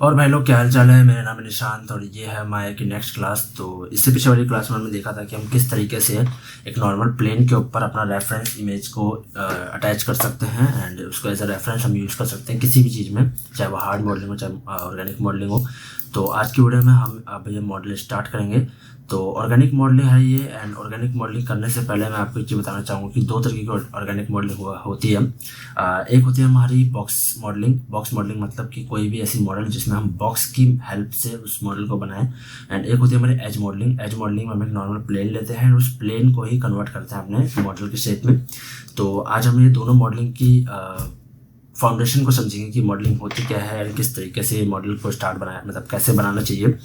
और भाई लोग क्या हाल चाल है। मेरा नाम है निशांत और ये है माया की नेक्स्ट क्लास। तो इससे पीछे वाली क्लास में हमने देखा था कि हम किस तरीके से एक नॉर्मल प्लेन के ऊपर अपना रेफरेंस इमेज को अटैच कर सकते हैं एंड उसको एज अ रेफरेंस हम यूज़ कर सकते हैं किसी भी चीज़ में, चाहे वो हार्ड मॉडलिंग हो चाहे ऑर्गेनिक मॉडलिंग हो। तो आज की वीडियो में हम अब ये मॉडल स्टार्ट करेंगे। तो ऑर्गेनिक मॉडलिंग है ये, एंड ऑर्गेनिक मॉडलिंग करने से पहले मैं आपको एक चीज़ बताना चाहूँगा कि दो तरीके की ऑर्गेनिक मॉडलिंग होती है। एक होती है हमारी बॉक्स मॉडलिंग। बॉक्स मॉडलिंग मतलब कि कोई भी ऐसी मॉडल जिसमें हम बॉक्स की हेल्प से उस मॉडल को बनाएं। एंड एक होती है हमारी एज मॉडलिंग। एज मॉडलिंग में हम एक नॉर्मल प्लेन लेते हैं, उस प्लेन को ही कन्वर्ट करते हैं अपने मॉडल के शेप में। तो आज हम ये दोनों मॉडलिंग की फाउंडेशन को समझेंगे कि मॉडलिंग होती क्या है और किस तरीके से मॉडल को स्टार्ट बनाया, मतलब कैसे बनाना चाहिए।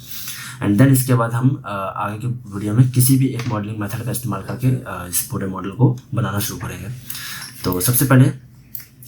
एंड देन इसके बाद हम आगे की वीडियो में किसी भी एक मॉडलिंग मेथड का इस्तेमाल करके इस पूरे मॉडल को बनाना शुरू करेंगे। तो सबसे पहले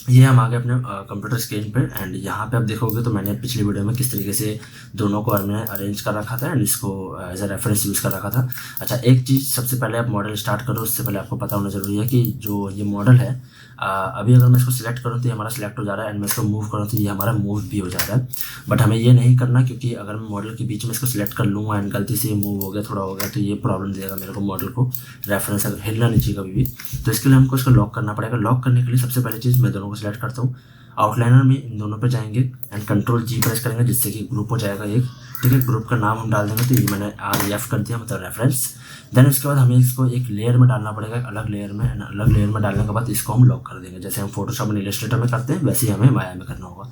ये हम आ गए अपने कंप्यूटर स्क्रीन पे, एंड यहाँ पे आप देखोगे तो मैंने पिछली वीडियो में किस तरीके से दोनों को हमने अरेंज कर रखा था एंड इसको एज अ रेफरेंस यूज़ कर रखा था। अच्छा, एक चीज़ सबसे पहले आप मॉडल स्टार्ट करो उससे पहले आपको पता होना ज़रूरी है कि जो ये मॉडल है अभी अगर मैं इसको सिलेक्ट करूँ तो ये हमारा सिलेक्ट हो जा रहा है, एंड मैं इसको मूव करूँ तो ये हमारा मूव भी हो जा रहा है। बट हमें ये नहीं करना, क्योंकि अगर मैं मॉडल के बीच में इसको सिलेक्ट कर लूँगा एंड गलती से ये मूव हो गया, थोड़ा हो गया, तो ये प्रॉब्लम देगा मेरे को मॉडल को। रेफरेंस अगर हिलना नहीं चाहिए कभी भी, तो इसके लिए हमको इसको लॉक करना पड़ेगा। लॉक करने के लिए सबसे पहली चीज़ मैं दोनों को सिलेक्ट करता हूँ। आउटलाइनर में इन दोनों पे जाएंगे एंड कंट्रोल जी प्रेस करेंगे जिससे कि ग्रुप हो जाएगा एक। ठीक है, ग्रुप का नाम हम डाल देंगे, तो ये मैंने REF कर दिया, मतलब रेफरेंस। देन उसके बाद हमें इसको एक लेयर में डालना पड़ेगा, एक अलग लेयर में, एंड अलग लेयर में डालने के बाद इसको हम लॉक कर देंगे। जैसे हम फोटोशॉप में इलस्ट्रेटर में करते हैं वैसे ही हमें माया में करना होगा।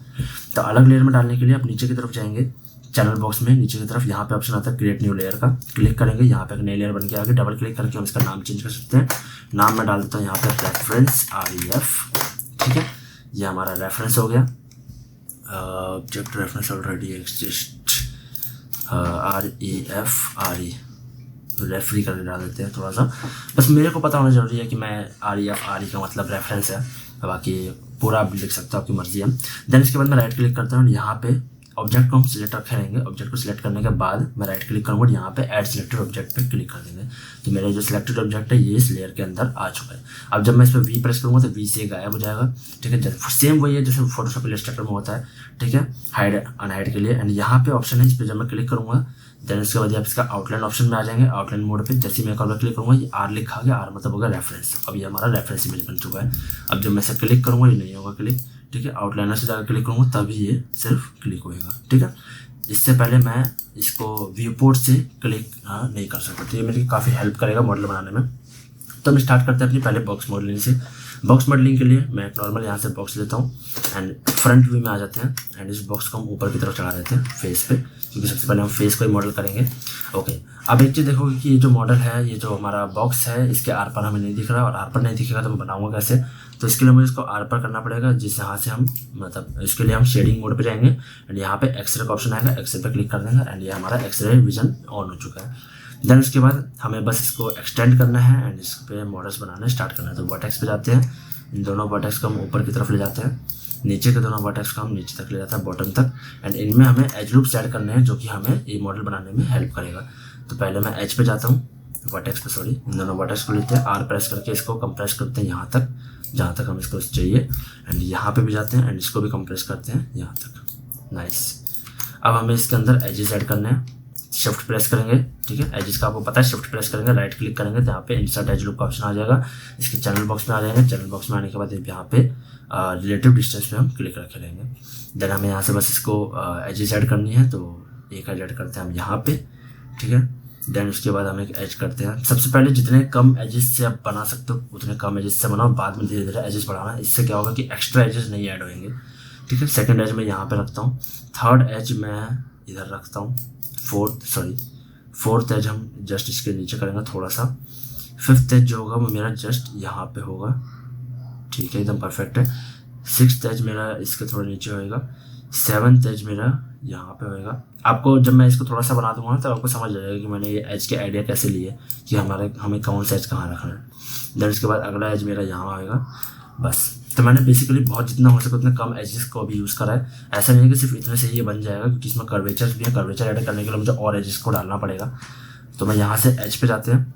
तो अलग लेयर में डालने के लिए आप नीचे की तरफ जाएंगे, चैनल बॉक्स में नीचे की तरफ यहाँ पे ऑप्शन आता है क्रिएट न्यू लेयर का, क्लिक करेंगे। यहाँ पे एक नई लेयर बन के आगे डबल क्लिक करके हम इसका नाम चेंज कर सकते हैं। नाम मैं डाल देता हूँ यहाँ पे रेफरेंस REF। ठीक है, ये हमारा रेफरेंस हो गया। Object reference already exist, REF referee करके डाल देते हैं थोड़ा सा। बस मेरे को पता होना जरूरी है कि मैं REF का मतलब रेफरेंस है, बाकी पूरा आप लिख सकते हो, आपकी मर्जी है। देन इसके बाद मैं राइट क्लिक करता हूँ, यहाँ पे ऑब्जेक्ट को हम सिलेक्ट रखे रहेंगे। ऑब्जेक्ट को सिलेक्ट करने के बाद मैं राइट क्लिक करूँगा, यहाँ पे ऐड सिलेक्टेड ऑब्जेक्ट पे क्लिक कर देंगे। तो मेरा जो सिलेक्टेड ऑब्जेक्ट है ये इस लेयर के अंदर आ चुका है। अब जब मैं इस पर V प्रेस करूँगा तो V से गायब हो जाएगा। ठीक है, सेम वही है जैसे फोटोशॉप इलस्ट्रेटर में होता है। ठीक है, हाइड अनहाइड के लिए, एंड यहाँ पे ऑप्शन है, इस पर जब मैं क्लिक करूँगा देन उसके बाद आप इसका आउटलाइन ऑप्शन में आ जाएंगे। आउटलाइन मोड पे जैसे मैं कॉल पर क्लिक करूँगा ये R लिखा गया, R मतलब होगा रेफरेंस। अब ये हमारा रेफरेंस इमेज बन चुका है। अब जब मैं इसे क्लिक करूँगा ये नहीं होगा क्लिक। ठीक है, आउटलाइनर से जाकर क्लिक करूँगा तभी ये सिर्फ क्लिक होएगा। ठीक है, इससे पहले मैं इसको व्यू पोर्ट से क्लिक नहीं कर सकता, तो ये मेरी काफ़ी हेल्प करेगा मॉडल बनाने में। तो हम स्टार्ट करते हैं अपनी पहले बॉक्स मॉडलिंग से। बॉक्स मॉडलिंग के लिए मैं एक नॉर्मल यहाँ से बॉक्स लेता हूँ एंड फ्रंट व्यू में आ जाते हैं, एंड इस बॉक्स को हम ऊपर की तरफ चढ़ा देते हैं फेस पे, क्योंकि सबसे पहले हम फेस को ही मॉडल करेंगे। ओके, अब एक चीज़ देखोगे कि ये जो मॉडल है, ये जो हमारा बॉक्स है, इसके आर पर हमें नहीं दिख रहा, और आर पर नहीं दिखेगा तो मैं बनाऊंगा कैसे। तो इसके लिए मुझे इसको आर पर करना पड़ेगा, जिस यहाँ से हम मतलब इसके लिए हम शेडिंग मोड पे जाएंगे एंड यहाँ पे एक्सरे का ऑप्शन आएगा, एक्सरे पे क्लिक कर देंगे एंड ये हमारा एक्सरे विजन ऑन हो चुका है। देन उसके बाद हमें बस इसको एक्सटेंड करना है एंड इस पे मॉडल्स बनाने स्टार्ट करना है। तो वर्टेक्स पे जाते हैं, इन दोनों वर्टेक्स को हम ऊपर की तरफ ले जाते हैं, नीचे के दोनों वर्टेक्स को हम नीचे तक ले जाते हैं, बॉटम तक, एंड इनमें हमें एज लूप्स ऐड करने हैं जो कि हमें ये मॉडल बनाने में हेल्प करेगा। तो पहले मैं एज पे जाता हूँ, वर्टेक्स पे सॉरी, इन दोनों वर्टेक्स को लेते हैं, R प्रेस करके इसको कंप्रेस करते हैं यहाँ तक जहाँ तक हम इसको चाहिए, एंड यहाँ पे भी जाते हैं एंड इसको भी कंप्रेस करते हैं यहाँ तक। नाइस। अब हमें इसके अंदर एजेस ऐड करने हैं, शिफ्ट प्रेस करेंगे। ठीक है, एजेस का आपको पता है, शिफ्ट प्रेस करेंगे, राइट क्लिक करेंगे तो यहाँ पे इंसर्ट एज लूप का ऑप्शन आ जाएगा। इसके चैनल बॉक्स में आ जाएंगे, चैनल बॉक्स में आने के बाद यहाँ पे रिलेटिव डिस्टेंस पे हम क्लिक रखे रहेंगे। देन हमें यहाँ से बस इसको एजेस ऐड करनी है, तो एक एज ऐड करते हैं हम यहाँ पे। ठीक है, देन उसके बाद हम एक एज करते हैं। सबसे पहले जितने कम एजेस से आप बना सकते हो उतने कम एजेस से बनाओ, बाद में धीरे धीरे एजेस बढ़ाना। इससे क्या होगा कि एक्स्ट्रा एजेस नहीं ऐड होंगे। ठीक है, सेकंड एज मैं यहाँ पे रखता हूँ, थर्ड एज मैं इधर रखता हूँ, फोर्थ एज हम जस्ट इसके नीचे करेंगे थोड़ा सा, फिफ्थ एज जो होगा वो मेरा जस्ट यहाँ पे होगा। ठीक है, एकदम परफेक्ट है। सिक्स्थ एज मेरा इसके थोड़ा नीचे होएगा, सेवन्थ एज मेरा यहाँ पे होएगा। आपको जब मैं इसको थोड़ा सा बना दूंगा तो आपको समझ आ जाएगा कि मैंने ये एज के आइडिया कैसे लिए, कि हमें कौन सा एज कहाँ रखना है। देन उसके बाद अगला एज मेरा यहाँ होएगा। बस, तो मैंने बेसिकली बहुत जितना हो सके उतने कम एजेस को भी यूज़ करा है। ऐसा नहीं है कि सिर्फ इतने से ये बन जाएगा, क्योंकि इसमें कर्वेचर्स भी है। कर्वेचर ऐड करने के लिए मुझे और एजेस को डालना पड़ेगा। तो मैं यहाँ से एज पे जाते हैं,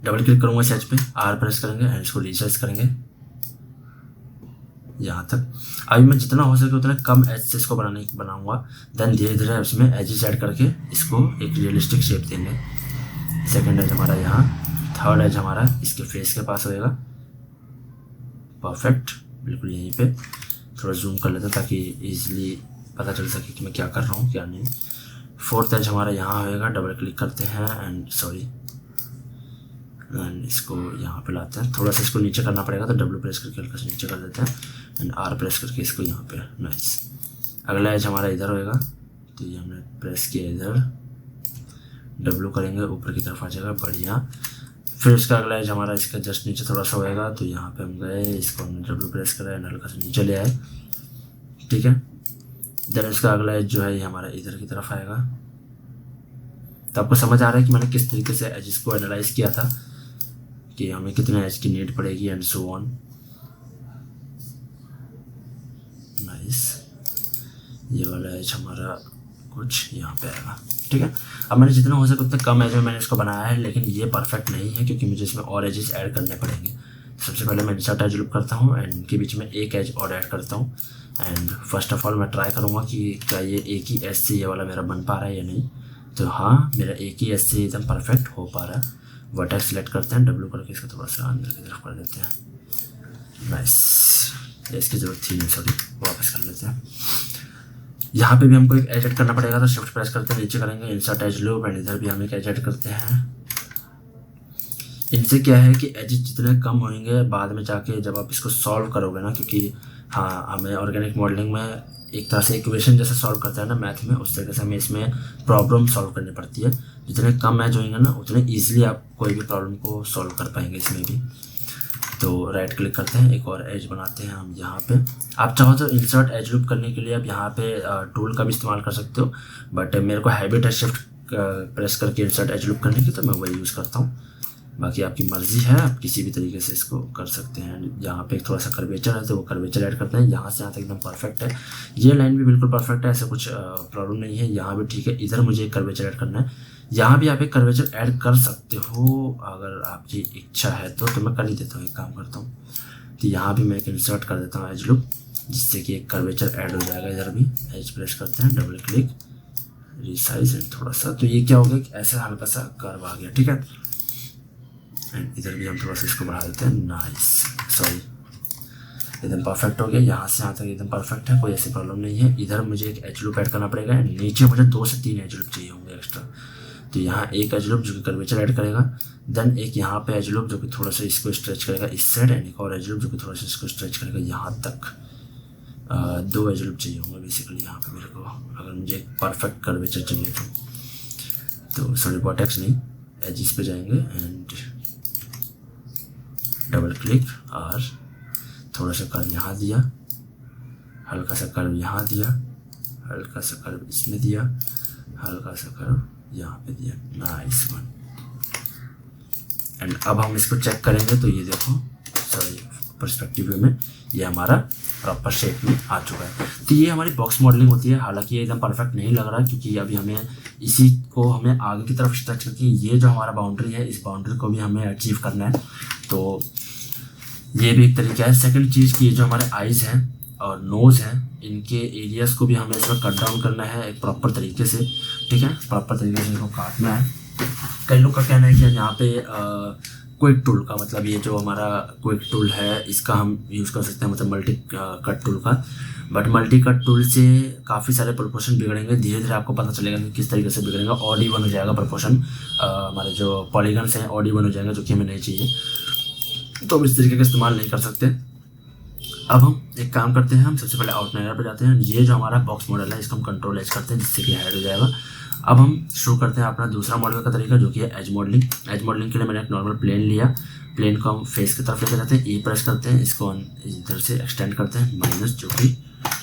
डबल क्लिक करूँगा इस एज पे, R प्रेस करेंगे एंड इसको रीसाइज करेंगे। यहाँ तक। अभी मैं जितना हो सके उतना कम एज से इसको बनाऊंगा। देन धीरे धीरे इसमें एजेस ऐड करके इसको एक रियलिस्टिक शेप देंगे। सेकंड एज हमारा यहाँ, थर्ड एज हमारा इसके फेस के पास होएगा। परफेक्ट, बिल्कुल यहीं पे। थोड़ा जूम कर लेते हैं ताकि ईजिली पता चल सके कि मैं क्या कर रहा हूँ क्या नहीं। फोर्थ एज हमारा यहाँ होएगा। डबल क्लिक करते हैं एंड इसको यहाँ पे लाते हैं। थोड़ा सा इसको नीचे करना पड़ेगा तो डब्ल्यू प्रेस करके हल्का सा नीचे कर देते हैं एंड आर प्रेस करके इसको यहाँ पे। नाइस। अगला एज हमारा इधर होएगा, तो ये हमने प्रेस किया इधर, डब्ल्यू करेंगे ऊपर की तरफ आ जाएगा, बढ़िया। फिर इसका अगला एज हमारा इसका जस्ट नीचे थोड़ा सा होएगा, तो यहाँ पे हम गए, इसको हमने डब्ल्यू प्रेस करा एंड हल्का सा नीचे ले आए, ठीक है। देन इसका अगला एज जो है ये हमारा इधर की तरफ आएगा। तो आपको समझ आ रहा है कि मैंने किस तरीके से एजेस को एनालाइज किया था कि हमें कितने एज की नीड पड़ेगी एंड सो ऑन। नाइस। ये वाला एज हमारा कुछ यहाँ पे आएगा, ठीक है। अब मैंने जितना हो सके उतना कम एज में मैंने इसको बनाया है, लेकिन ये परफेक्ट नहीं है क्योंकि मुझे इसमें और एजेस ऐड करने पड़ेंगे। सबसे पहले मैं इंसर्ट एज लूप करता हूँ एंड इनके बीच में एक एज और ऐड करता हूँ। एंड फर्स्ट ऑफ ऑल मैं ट्राई करूँगा कि क्या ये एक ही एज से ये वाला मेरा बन पा रहा है या नहीं। तो हाँ, मेरा एक ही एज से एकदम परफेक्ट हो पा रहा है। वर्टेक्स सिलेक्ट करते हैं, डब्ल्यू करके इसको थोड़ा सा अंदर की तरफ कर देते हैं। नाइस। इसकी ज़रूरत थी नहीं, सॉरी, वापस कर लेते हैं। यहाँ पे भी हमको एक एडिट करना पड़ेगा, तो शिफ्ट प्रेस करते हैं, नीचे करेंगे इंसर्ट एज लूप एंड इधर भी हम एक एडिट करते हैं। इनसे क्या है कि एजेस जितने कम होंगे बाद में जाके जब आप इसको सॉल्व करोगे ना, क्योंकि हाँ हमें ऑर्गेनिक मॉडलिंग में एक तरह से इक्वेशन जैसे सॉल्व करते हैं ना मैथ में, उस तरीके से हमें इसमें प्रॉब्लम सॉल्व करनी पड़ती है। जितने कम एज होंगे ना उतने ईजिली आप कोई भी प्रॉब्लम को सॉल्व कर पाएंगे इसमें भी। तो राइट क्लिक करते हैं, एक और एज बनाते हैं हम यहाँ पे। आप चाहो तो इंसर्ट एज लूप करने के लिए आप यहाँ पे टूल का भी इस्तेमाल कर सकते हो, बट मेरे को हैबिट है शिफ्ट प्रेस करके इंसर्ट एज लूप करने की, तो मैं वही यूज़ करता हूँ। बाकी आपकी मर्ज़ी है, आप किसी भी तरीके से इसको कर सकते हैं। यहाँ पे एक थोड़ा सा कर्वेचर है तो वो कर्वेचर ऐड करते हैं। यहाँ से यहाँ तक एकदम परफेक्ट है, ये लाइन भी बिल्कुल परफेक्ट है, ऐसा कुछ प्रॉब्लम नहीं है। यहाँ भी ठीक है, इधर मुझे एक कर्वेचर ऐड करना है, यहाँ भी आप एक कर्वेचर ऐड कर सकते हो अगर आपकी इच्छा है तो मैं कर ही देता हूँ। एक काम करता हूँ, तो यहाँ भी मैं एक इंसर्ट कर देता हूँ एज लूप, जिससे कि एक कर्वेचर ऐड हो जाएगा। इधर भी एज प्रेस करते हैं, डबल क्लिक, रिसाइज एंड थोड़ा सा, तो ये क्या हो गया कि ऐसा हल्का सा कर्व आ गया, ठीक है। एंड इधर भी हम थोड़ा सा इसको बढ़ा देते हैं। नाइस, सॉरी, एकदम परफेक्ट हो गया। यहाँ से यहाँ तक एकदम परफेक्ट है, कोई ऐसी प्रॉब्लम नहीं है। इधर मुझे एक एज लूप ऐड करना पड़ेगा एंड नीचे मुझे 2 से 3 एज लूप चाहिए होंगे एक्स्ट्रा। तो यहाँ एक एज लूप जो कि कर्वेचर ऐड करेगा, देन एक यहाँ पे एज लूप जो कि थोड़ा सा इसको स्ट्रेच करेगा इस साइड, एंड एक और एज लूप जो कि थोड़ा सा इसको स्ट्रेच करेगा यहाँ तक। 2 एज लूप चाहिए होंगे बेसिकली यहाँ पे मेरे को, अगर मुझे एक परफेक्ट कर्वेचर चाहिए तो सॉरी वर्टेक्स नहीं, एजिस पे जाएंगे एंड डबल क्लिक और थोड़ा सा कर्व यहाँ दिया, हल्का सा कर्व यहाँ दिया, हल्का सा कर्व इसमें दिया, हल्का सा कर्व यहाँ पे दिया। Nice one. एंड अब हम इसको चेक करेंगे तो ये देखो, सॉरी पर्सपेक्टिव व्यू में ये हमारा प्रॉपर शेप में आ चुका है। तो ये हमारी बॉक्स मॉडलिंग होती है। हालांकि ये एकदम परफेक्ट नहीं लग रहा क्योंकि अभी हमें इसी को हमें आगे की तरफ स्ट्रेच करके ये जो हमारा बाउंड्री है इस बाउंड्री को भी हमें अचीव करना है, तो ये भी एक तरीका है। सेकंड चीज़ कि ये जो हमारे आइज़ हैं और नोज़ हैं इनके एरियाज़ को भी हमें इसमें कट डाउन करना है एक प्रॉपर तरीके से, ठीक है। प्रॉपर तरीके से इनको काटना है। कई लोग का कहना है कि यहाँ पे क्विक टूल का, मतलब ये जो हमारा क्विक टूल है इसका हम यूज़ कर सकते हैं, मतलब मल्टी कट टूल का। बट मल्टी कट टूल से काफ़ी सारे प्रोपोर्शन बिगड़ेंगे, धीरे धीरे आपको पता चलेगा कि किस तरीके से बिगड़ेगा। ऑड इवन हो जाएगा प्रोपोर्शन, हमारे जो पॉलीगन्स हैं ऑड इवन हो जाएंगे, जो कि हमें नहीं चाहिए, तो हम इस तरीके का इस्तेमाल नहीं कर सकते। अब हम एक काम करते हैं, हम सबसे पहले आउटलाइनर पर जाते हैं। ये जो हमारा बॉक्स मॉडल है इसको हम कंट्रोल एज करते हैं जिससे कि हाइड हो जाएगा। अब हम शुरू करते हैं अपना दूसरा मॉडल का तरीका जो कि है एज मॉडलिंग। एज मॉडलिंग के लिए मैंने एक नॉर्मल प्लेन लिया, प्लेन को हम फेस की तरफ लेकर जाते हैं, ई प्रेस करते हैं, इसको इधर से एक्सटेंड करते हैं माइनस, जो कि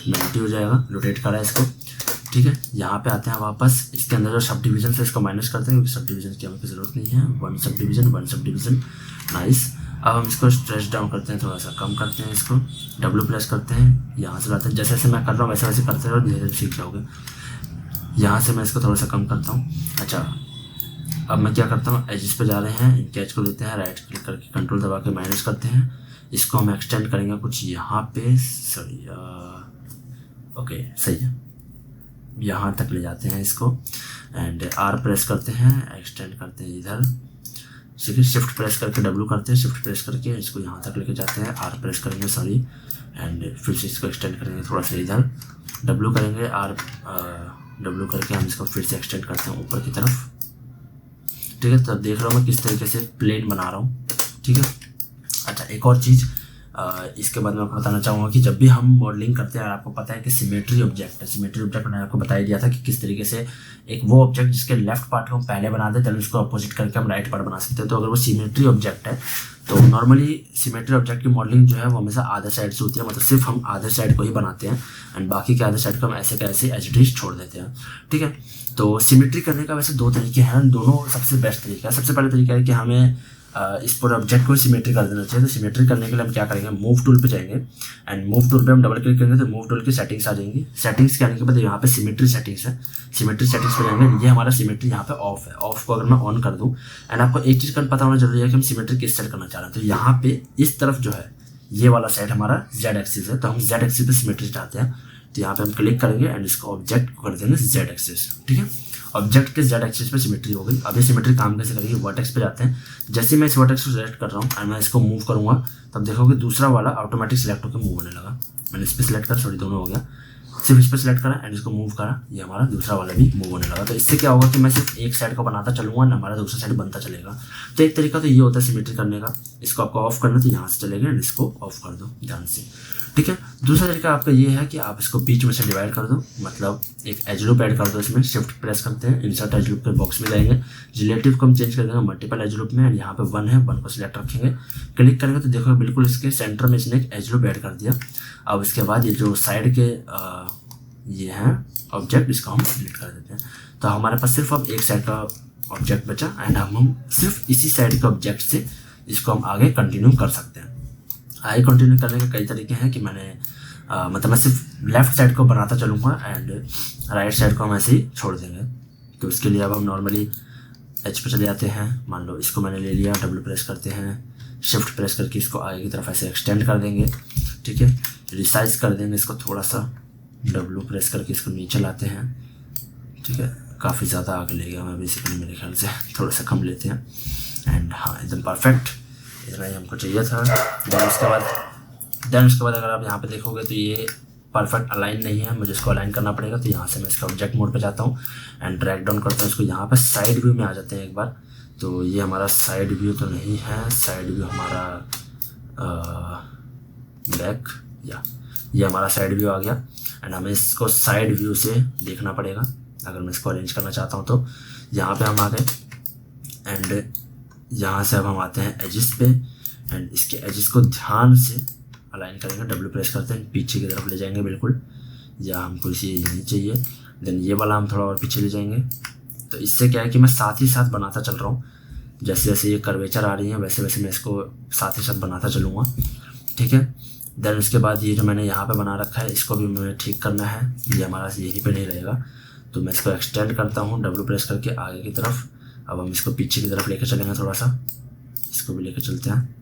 90 हो जाएगा, रोटेट करा है इसको, ठीक है। यहाँ पे आते हैं वापस, इसके अंदर जो सब डिवीजन है इसको माइनस करते हैं क्योंकि सब डिवीजन की हमें ज़रूरत नहीं है। 1 सब डिवीजन, नाइस। अब हम इसको स्ट्रेच डाउन करते हैं, थोड़ा सा कम करते हैं, इसको डब्ल्यू प्रेस करते हैं, यहाँ से लाते हैं। जैसे जैसे मैं कर रहा हूँ वैसे वैसे करते रहो, धीरे धीरे सीख जाओगे। यहाँ से मैं इसको थोड़ा सा कम करता हूँ। अच्छा, अब मैं क्या करता हूँ, एजिस पे जा रहे हैं, इनके एज को लेते हैं, राइट क्लिक करके कंट्रोल दबा के माइनस करते हैं, इसको हम एक्सटेंड करेंगे कुछ यहाँ पे, सॉरी ओके सही है, यहाँ तक ले जाते हैं इसको एंड आर प्रेस करते हैं, एक्सटेंड करते हैं इधर, ठीक है। शिफ्ट प्रेस करके डब्ल्यू करते हैं, शिफ्ट प्रेस करके इसको यहाँ तक लेके जाते हैं, आर प्रेस करेंगे सॉरी एंड फिर से इसको एक्सटेंड करेंगे थोड़ा सा इधर, डब्ल्यू करेंगे, आर डब्ल्यू करके हम इसको फिर से एक्सटेंड करते हैं ऊपर की तरफ, ठीक है। तब देख रहा हूँ मैं किस तरीके से प्लेन बना रहा हूँ, ठीक है। अच्छा एक और चीज़ इसके बाद मैं आपको बताना चाहूँगा कि जब भी हम मॉडलिंग करते हैं, आपको पता है कि सिमेट्री ऑब्जेक्ट है, सिमेट्री ऑब्जेक्ट मैंने आपको बता ही दिया था कि किस तरीके से एक वो ऑब्जेक्ट जिसके लेफ्ट पार्ट को हम पहले बना दें, देन उसको अपोजिट करके हम राइट पार्ट बना सकते हैं। तो अगर वो सिमेट्री ऑब्जेक्ट है तो नॉर्मली सिमेट्री ऑब्जेक्ट की मॉडलिंग जो है वो हमेशा आधर साइड से होती है, मतलब सिर्फ हम आधर साइड को ही बनाते हैं एंड बाकी के आधर साइड को हम ऐसे का ऐसे एज इट इज छोड़ देते हैं, ठीक है। तो सिमेट्री करने का वैसे दो तरीके हैं, दोनों सबसे बेस्ट तरीका है। सबसे पहले तरीका है कि हमें इस पूरे ऑब्जेक्ट को सिमेट्री कर देना चाहिए। तो सिमेट्री करने के लिए हम क्या करेंगे, मूव टूल पे जाएंगे एंड मूव टूल पे हम डबल क्लिक करेंगे तो मूव टूल की सेटिंग्स आ जाएंगी। सेटिंग्स के आने के बाद यहाँ पे सिमेट्री सेटिंग्स है, सिमेट्री सेटिंग्स पे जाएंगे, ये हमारा सिमेट्री यहाँ पे ऑफ है, ऑफ को अगर मैं ऑन कर दूँ एंड आपको एक चीज़ का पता होना जरूरी है कि हम सिमेट्री किस साइड करना चाह रहे हैं। तो यहाँ पे इस तरफ जो है ये वाला साइड हमारा जेड एक्सिस है, तो हम जेड एक्सिस पे सिमेट्री चाहते हैं। तो यहाँ पे हम क्लिक करेंगे एंड इसको ऑब्जेक्ट को कर देंगे जेड एक्सिस, ठीक है। ऑब्जेक्ट के जेड एक्सिस पे सिमेट्री हो गई। अब ये सिमेट्री काम कैसे करेगी, वर्टेक्स पे जाते हैं, जैसे मैं इस वर्टेक्स को सिलेक्ट कर रहा हूँ एंड मैं इसको मूव करूँगा तब देखोगे दूसरा वाला ऑटोमेटिक सिलेक्ट होकर मूव होने लगा। मैंने इस पर सिलेक्ट करा, सॉरी दोनों हो गया, सिर्फ इस पर सिलेक्ट करा एंड इसको मूव करा, ये हमारा दूसरा वाला भी मूव होने लगा। तो इससे क्या होगा कि मैं सिर्फ एक साइड को बनाता चलूँगा ना, हमारा दूसरा साइड बनता चलेगा। तो एक तरीका तो ये होता है सिमेट्री करने का। इसको आपको ऑफ करना तो यहाँ से चलेगा एंड इसको ऑफ कर दो ध्यान से, ठीक है। दूसरा तरीका आपका ये है कि आप इसको बीच में से डिवाइड कर दो, मतलब एक एज लूप ऐड कर दो इसमें। शिफ्ट प्रेस करते हैं, इंसर्ट एज लूप के बॉक्स में जाएंगे, रिलेटिव को हम चेंज कर देंगे मल्टीपल एज लूप में एंड यहाँ पे 1 है, 1 को सिलेक्ट रखेंगे, क्लिक करेंगे तो देखो बिल्कुल इसके सेंटर में इसने एक एज लूप ऐड कर दिया। अब इसके बाद ये जो साइड के ये हैं ऑब्जेक्ट, इसको हम डिलीट कर देते हैं। तो हमारे पास सिर्फ अब एक साइड का ऑब्जेक्ट बचा एंड हम सिर्फ इसी साइड के ऑब्जेक्ट से इसको हम आगे कंटिन्यू कर सकते हैं। आगे कंटिन्यू करने के कई तरीके हैं कि मैंने मतलब मैं सिर्फ लेफ्ट साइड को बनाता चलूँगा एंड राइट साइड को हम ऐसे ही छोड़ देंगे। तो उसके लिए अब हम नॉर्मली एच पे चले जाते हैं, मान लो इसको मैंने ले लिया, डब्ल्यू प्रेस करते हैं, शिफ्ट प्रेस करके इसको आगे की तरफ ऐसे एक्सटेंड कर देंगे, ठीक है। रिसाइज कर देंगे इसको थोड़ा सा, डब्ल्यू प्रेस करके इसको नीचे लाते हैं, ठीक है। काफ़ी ज़्यादा आगे ले गया मैं बेसिकली, मेरे ख्याल से थोड़ा सा कम लेते हैं एंड हाँ एकदम परफेक्ट, इतना ही हमको चाहिए था। देन उसके बाद अगर आप यहाँ पे देखोगे तो ये परफेक्ट अलाइन नहीं है, मुझे इसको अलाइन करना पड़ेगा। तो यहाँ से मैं इसका ऑब्जेक्ट मोड पे जाता हूँ एंड ड्रैग डाउन करता हूँ इसको, यहाँ पे साइड व्यू में आ जाते हैं एक बार। तो ये हमारा साइड व्यू तो नहीं है, साइड व्यू हमारा बैक, या ये हमारा साइड व्यू आ गया एंड हमें इसको साइड व्यू से देखना पड़ेगा अगर मैं इसको अरेंज करना चाहता हूँ। तो यहाँ पे हम आ गए एंड यहाँ से अब हम आते हैं एजिस पे एंड इसके एजिस को ध्यान से अलाइन करेंगे, डब्ल्यू प्रेस करते हैं, पीछे की तरफ ले जाएंगे बिल्कुल, या हमको इसे नहीं चाहिए। देन ये वाला हम थोड़ा और पीछे ले जाएंगे। तो इससे क्या है कि मैं साथ ही साथ बनाता चल रहा हूँ, जैसे जैसे ये कर्वेचर आ रही है वैसे वैसे मैं इसको साथ ही साथ बनाता चलूँगा, ठीक है। देन उसके बाद ये जो मैंने यहाँ पे बना रखा है इसको भी मुझे ठीक करना है, ये हमारा यहीं पे नहीं रहेगा। तो मैं इसको एक्सटेंड करता हूँ डब्ल्यू प्रेस करके आगे की तरफ। अब हम इसको पीछे की तरफ लेकर चलेंगे, थोड़ा सा इसको भी लेकर चलते हैं।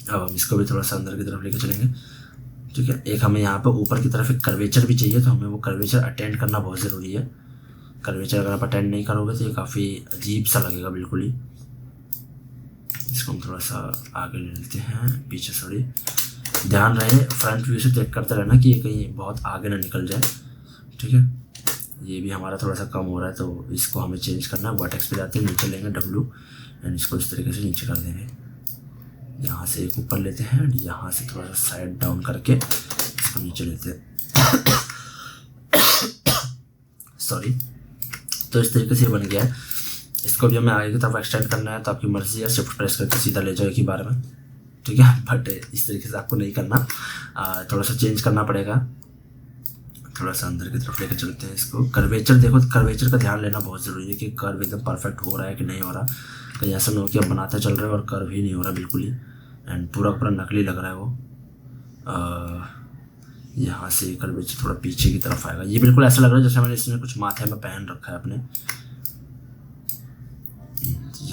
अब हम इसको भी थोड़ा सा अंदर की तरफ लेकर चलेंगे, ठीक है। एक हमें यहाँ पे ऊपर की तरफ एक कर्वेचर भी चाहिए, तो हमें वो कर्वेचर अटेंड करना बहुत ज़रूरी है। कर्वेचर अगर आप अटेंड नहीं करोगे तो ये काफ़ी अजीब सा लगेगा बिल्कुल ही। इसको हम थोड़ा सा आगे ले लेते हैं, पीछे सॉरी, ध्यान रहे फ्रंट व्यू से चेक करते रहना कि ये कहीं बहुत आगे ना निकल जाए, ठीक है। ये भी हमारा थोड़ा सा कम हो रहा है तो इसको हमें चेंज करना है। वर्टेक्स पे जाते हैं, नीचे लेंगे डब्ल्यू एंड इसको इस तरीके से नीचे कर देंगे। यहाँ से एक ऊपर लेते हैं एंड यहाँ से थोड़ा सा साइड डाउन करके इसको नीचे लेते हैं सॉरी। तो इस तरीके से ये बन गया है। इसको भी हमें आगे की तरफ एक्सटेंड करना है तो आपकी मर्जी है, शिफ्ट प्रेस करके सीधा ले जाओ एक ही बार में, ठीक है। बट इस तरीके से आपको नहीं करना, थोड़ा सा चेंज करना पड़ेगा। थोड़ा सा अंदर की तरफ लेकर चलते हैं इसको। कर्वेचर देखो, कर्वेचर का ध्यान लेना बहुत ज़रूरी है कि कर्व एकदम परफेक्ट हो रहा है कि नहीं हो रहा। कहीं ऐसा ना हो कि आप बनाते चल रहे हो और कर्व ही नहीं हो रहा बिल्कुल ही, एंड पूरा पूरा नकली लग रहा है वो। यहाँ से कर्वेचर थोड़ा पीछे की तरफ आएगा। ये बिल्कुल ऐसा लग रहा है जैसे मैंने इसमें कुछ माथे में पहन रखा है अपने।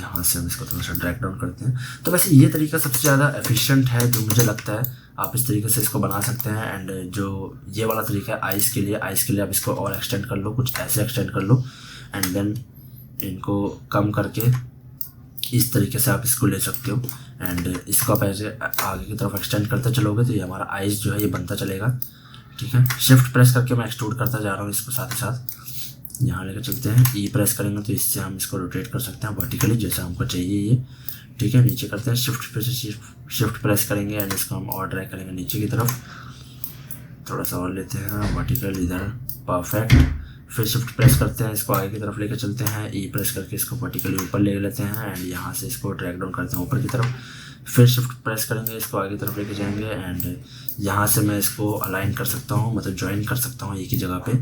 यहाँ से हम इसको थोड़ा सा ड्रैग डाउन करते हैं। तो वैसे ये तरीका सबसे ज़्यादा एफिशिएंट है जो मुझे लगता है। आप इस तरीके से इसको बना सकते हैं। एंड जो ये वाला तरीका है आइस के लिए आप इसको और एक्सटेंड कर लो, कुछ ऐसे एक्सटेंड कर लो एंड देन इनको कम करके इस तरीके से आप इसको ले सकते हो। एंड इसको आप ऐसे आगे की तरफ एक्सटेंड करते चलोगे तो ये हमारा आइस जो है ये बनता चलेगा। ठीक है, शिफ्ट प्रेस करके मैं एक्सट्रूड करता जा रहा हूँ इसको, साथ ही साथ यहाँ लेकर चलते हैं। ई प्रेस करेंगे तो इससे हम इसको रोटेट कर सकते हैं वर्टिकली जैसा हमको चाहिए ये। ठीक है, नीचे करते हैं शिफ्ट प्रेस करेंगे एंड इसको हम और ड्रैग करेंगे नीचे की तरफ, थोड़ा सा और लेते हैं वर्टिकल इधर, परफेक्ट। फिर शिफ्ट प्रेस करते हैं, इसको आगे की तरफ लेकर चलते हैं, ई प्रेस करके इसको वर्टिकली ऊपर ले लेते हैं एंड यहाँ से इसको ड्रैग डाउन करते हैं ऊपर की तरफ। फिर शिफ्ट प्रेस करेंगे, इसको आगे की तरफ लेके जाएंगे एंड यहाँ से मैं इसको अलाइन कर सकता हूँ, मतलब ज्वाइन कर सकता हूँ एक ही जगह पे।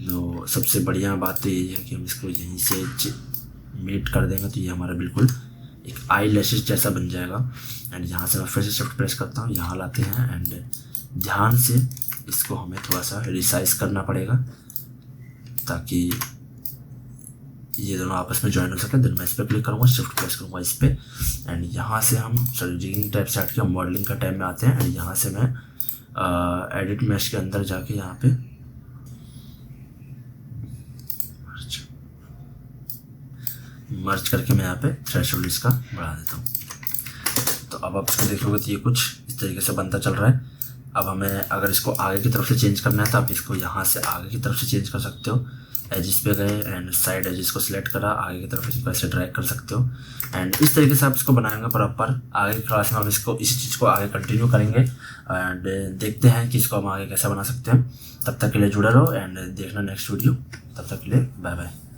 तो सबसे बढ़िया बात तो यही है कि हम इसको यहीं से मीट कर देंगे तो ये हमारा बिल्कुल एक आई लैशेस जैसा बन जाएगा। एंड यहाँ से मैं फिर से शिफ्ट प्रेस करता हूँ, यहाँ लाते हैं एंड ध्यान से इसको हमें थोड़ा सा रिसाइज करना पड़ेगा ताकि ये दोनों आपस में ज्वाइन हो सके। देन मैं इस पर क्लिक करूँगा, शिफ्ट प्रेस करूँगा इस पर एंड यहाँ से हम जिगिंग टैब से हट के मॉडलिंग का टैब में आते हैं एंड यहाँ से मैं एडिट मैश के अंदर जाके यहाँ पे मर्ज करके मैं यहाँ पे थ्रेशोल्ड इसका बढ़ा देता हूँ। तो अब आप इसको देखोगे तो ये कुछ इस तरीके से बनता चल रहा है। अब हमें अगर इसको आगे की तरफ से चेंज करना है तो आप इसको यहाँ से आगे की तरफ से चेंज कर सकते हो। एजिस पे गए एंड साइड एजिस को सिलेक्ट करा, आगे की तरफ इसको ऐसे ड्रैग कर सकते हो एंड इस तरीके से आप इसको बनाएंगे प्रॉपर। आगे की क्लास में हम इसको इसी चीज़ को आगे कंटिन्यू करेंगे एंड देखते हैं कि इसको हम आगे कैसे बना सकते हैं। तब तक के लिए जुड़े रहो एंड देखना नेक्स्ट वीडियो। तब तक के लिए बाय बाय।